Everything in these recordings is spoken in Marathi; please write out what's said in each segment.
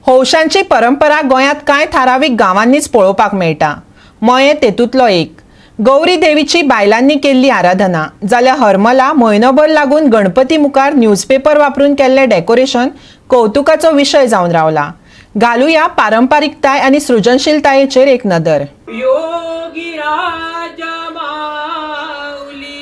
हौशांची परंपरा गोंयांत कांय थारावीक गांवांनीच पळोवपाक मेळटा। मये तेतूंतलो एक। गौरी देवीची बायलांनी केल्ली आराधना जाल्यार हरमला म्हयनोभर लागून गणपती मुखार न्यूजपेपर वापरून केल्ले डेकोरेशन कौतुकाचो विशय जावन रावला। घालुया पारंपारिकताय आनी सृजनशीलतायेचेर एक नदर। योगी राजा माऊली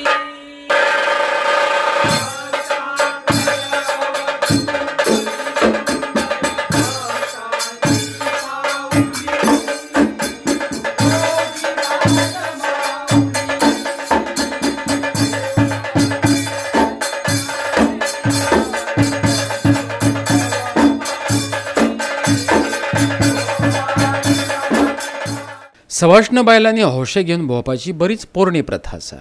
सवाष्ण बायलांनी हौशे घेवन भोंवपाची बरीच पोरणी प्रथा आसा।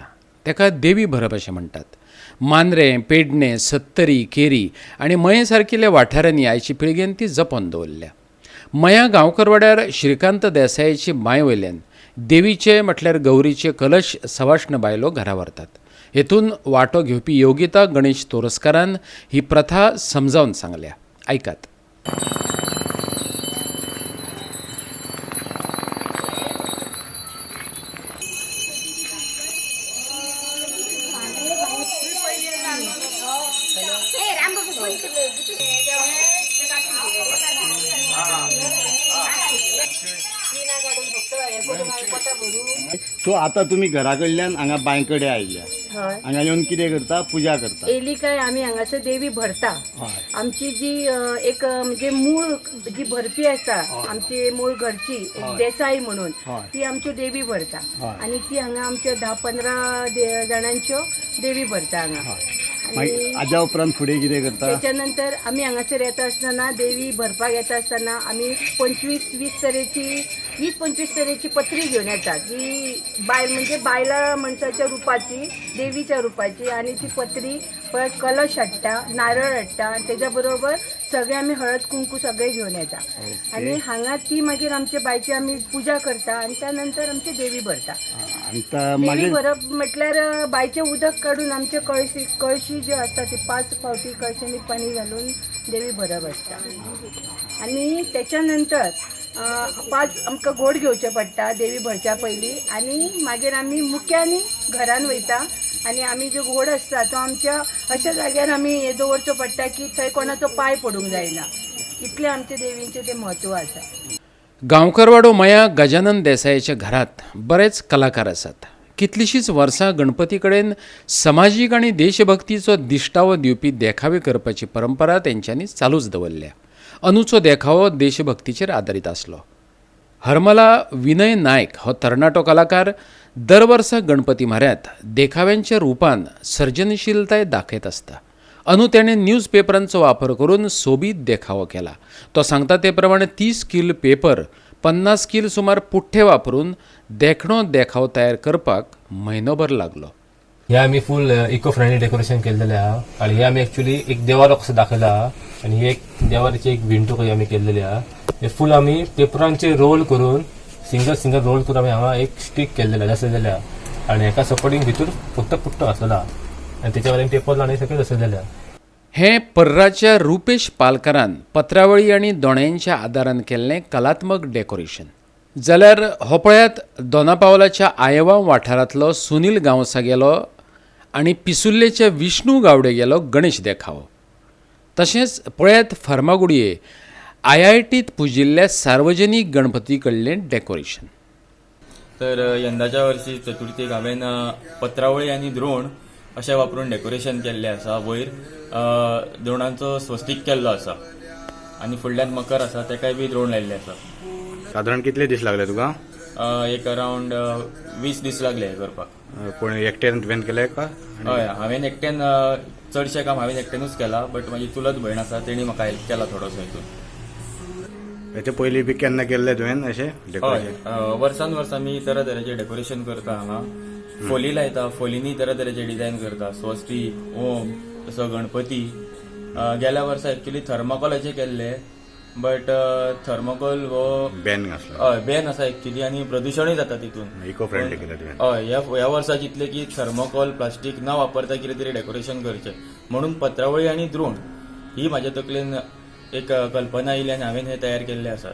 तेका देवी भरप अशें म्हणटात। मांद्रे, पेडणे, सत्तरी, केरी आनी मये सारकिल्ल्या वाठारांनी आयची पिळगेन ती जपोवन दवरल्या। मया गांवकरवाड्यार श्रीकांत देसायाची बांय वयल्यान देवीचे म्हटल्यार गौरीचे कलश सवाष्ण बायलो घरा व्हरतात। हेतून वांटो घेवपी योगिता गणेश तोरसकारान ही प्रथा समजावन सांगल्या। ऐकात। सो आता तुम्ही घरा कडल्यान हांगा बांयकडे आयल्या, हांगा येवन कितें करता? पूजा करता। येयली काय आम्ही हांगासर देवी भरता। आमची जी एक म्हणजे मूळ जी भरपी आसा आमची मूळ घरची देसाई म्हणून ती आमची देवी भरता आणि ती हांगा आमच्या 10-15 जाणांच्यो देवी भरता हांगा। हाज्या उपरांत फुडें कितें करता? त्याच्यानंतर आम्ही हांगासर येता आसतना देवी भरपाक येता आसतना आम्ही 25-20 तरेची पत्री घेवन येतात। जी बायल म्हणजे बायला मनशाच्या रुपाची, देवीच्या रुपाची, आणि ती पत्री परत कलश हाडटा, नारळ हाडटा आणि त्याच्या बरोबर सगळे आम्ही हळद कुंकू सगळे घेवन येता आणि हांगा ती मागीर आमच्या बायची आम्ही पूजा करता आणि त्यानंतर आमची देवी भरता। देवी भरप म्हटल्यार बायचे उदक काढून आमचे कळशी जे असता ती 5 फावटी कळशेनी पाणी घालून देवी भरप असता आणि त्याच्यानंतर 5 आमकां गोड घेवचे पडटा देवी भरच्या पयलीं आणि मागीर आमी मुख्यानी घरान वयता आणि आमी जो गोड आसता तो आमच्या अशा जाग्यार आमी हे दवरचो पडटा की थंय कोणाचो पांय पडूंक जायना। इतले आमचे देवींचे ते म्हत्व आसा। गांवकरवाडो मया गजानन देसायाच्या घरात बरेच कलाकार आसात। कितलीशींच वर्सां गणपती कडेन समाजीक आनी देशभक्तीचो दिश्टावो दिवपी देखावे करपाची परंपरा तेंच्यांनी चालूच दवरल्या। अंदूचो देखावो देशभक्तीचेर आदारीत आसलो। हरमला विनय नायक हो तरणाटो कलाकार दर वर्सा गणपती म्हऱ्यांत देखाव्यांच्या रुपान सर्जनशीलताय दाखयत आसता। अंदू तेणें न्यूजपेपरांचो वापर करून सोबीत देखावो केला। तो सांगता ते प्रमाणे 30 किल पेपर, 50 किल सुमार पुठ्ठे वापरून देखणो देखाव तयार करपाक म्हयनोभर लागलो। हे आम्ही फुल इको फ्रेंडली डेकोरेशन केलेले आहा आणि हे आम्ही ऍक्च्युअली एक देवारो कसो दाखयला आहा आणि एक देवारीची एक भिंत कशी आम्ही केलेली आहा। हे फुल आम्ही पेपरांचे रोल करून सिंगल रोल करून आम्ही हांगा एक स्टिक केलेला दसलेले आहा आणि एका सपोर्टिंग भितर फक्त पुट्टो आसलेला आणि त्याच्यावर पेपर लावणे सगळे दसलेले आहा। हे पर्राच्या रुपेश पालकरान पत्रावळी आनी दोण्याच्या आदारान केल्लें कलात्मक डेकोरेशन। जाल्यार हो पळयात दोनापावलाच्या आयवा वाठारांतलो सुनील गांवसा गेलो आनी पिसुल्लेच्या विष्णू गावडे गेलो गणेश देखावो। तशेंच पळयात फर्मागुडये IITत पुजिल्ल्या सार्वजनीक गणपती कडलें डेकोरेशन। तर यंदाच्या वर्षी चतुर्थीक हांवें पत्रावळी आनी द्रोण अशें वापरून डेकोरेशन केल्लें आसा। वयर द्रोणांचो स्वस्तीक केल्लो आसा आनी फुडल्यान मकर आसा तेकाय बी द्रोण लायल्ले आसा। साधारण कितले दीस लागले तुका? एक अरावंड 20 दीस लागले करपाक। कोण एकट्यान तुवें केलें का? हय, हांवें एकट्यान चडशें काम हांवें एकट्यानूच केलां, बट म्हाजी चुलत भयण आसा तेणी म्हाका हेल्प केला थोडोसो हितून। हेचे पयलीं बी केन्ना केल्लें तुवें अशें डेकोरेशन? हय, वर्सान वर्स आमी तरेतरेचें डेकोरेशन करता हांगा। फोली लायता, फोलींनी तरेतरेचे डिझायन करता, स्वस्तीक, ओम, तसो गणपती। गेल्या वर्सा एक्चुअली थर्माकोलाचे केल्ले, बट थर्माकोल हो बॅन आसलो। हय, बॅन आसा एक्चुअली आनी प्रदूषणूय जाता तितून। इको फ्रेंडली केलें तुवें? हय, ह्या वर्सा चिंतलें की थर्माकोल प्लास्टीक न वापरता कितें तरी डेकोरेशन करचें म्हणून पत्रावळी आनी द्रोण ही म्हाज्या तकलेन एक कल्पना आयली आनी हांवें हे तयार केल्ले आसात.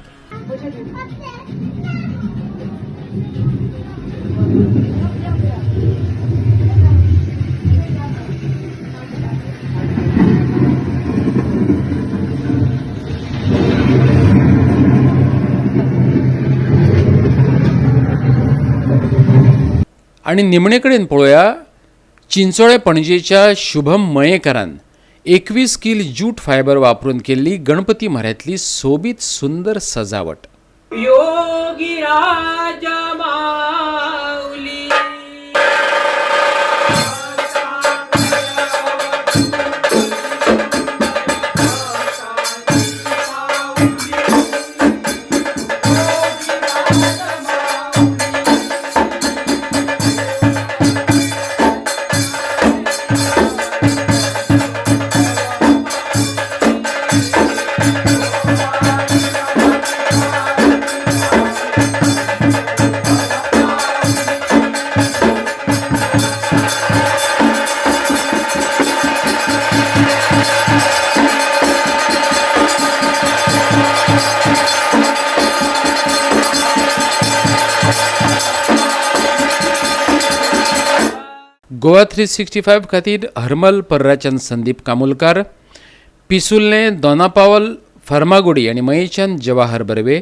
आणि निमणे कडेन पळोवया चिंचोळे पणजेच्या शुभम मयेकरान 21 किल जूट फायबर वापरून केल्ली गणपती म्हऱ्यांतली सोबीत सुंदर सजावट. योगी राजा माऊली गोवा 365 खातीर हरमल पर्राच्यान संदीप कामुलकार, पिसुल्ले दोनापावल फर्मागुडी आणि मयेच्यान जवाहर बर्वे,